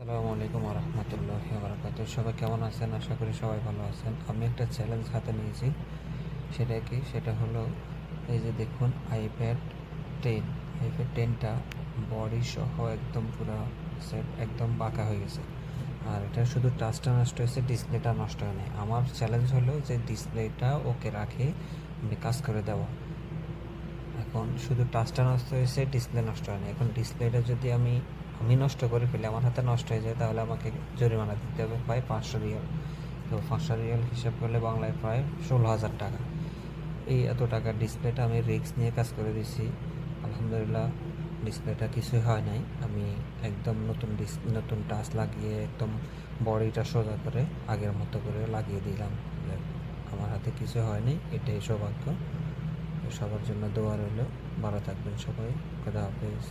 আসসালামু আলাইকুম রহমতুল্লাহি ওয়া বারাকাতুহু। সবাই কেমন আছেন? আশা করি সবাই ভালো আছেন। আমি একটা চ্যালেঞ্জ হাতে নিয়েছি। সেটা কি? সেটা হলো এই যে দেখুন আইপ্যাড 10টা বডি সহ একদম পুরো সেট একদম বাঁকা হয়ে গেছে। আর এটা শুধু টাচটা নষ্ট হয়েছে, ডিসপ্লেটা নষ্ট হয় নাই। আমার চ্যালেঞ্জ হলো যে ডিসপ্লেটা ওকে রাখে আমি কাজ করে দেওয়া। এখন শুধু টাচটা নষ্ট হয়েছে, ডিসপ্লে নষ্ট হয়নি। এখন ডিসপ্লেটা যদি আমি আমি নষ্ট করে ফেলি, আমার হাতে নষ্ট হয়ে যায়, তাহলে আমাকে জরিমানা দিতে হবে প্রায় 500 রিয়াল। তো 500 রিয়াল হিসাব করলে বাংলায় প্রায় 16,000 টাকা। এই এত টাকার ডিসপ্লেটা আমি রিস্ক নিয়ে কাজ করে দিছি। আলহামদুলিল্লাহ, ডিসপ্লেটা কিছুই হয় নাই। আমি একদম নতুন টাচ লাগিয়ে একদম বডিটা সোজা করে আগের মতো করে লাগিয়ে দিলাম। আমার হাতে কিছু হয়নি, এটাই সৌভাগ্য। সবার জন্য দোয়া রইল। ভালো থাকবেন সবাই। খোদা হাফেজ।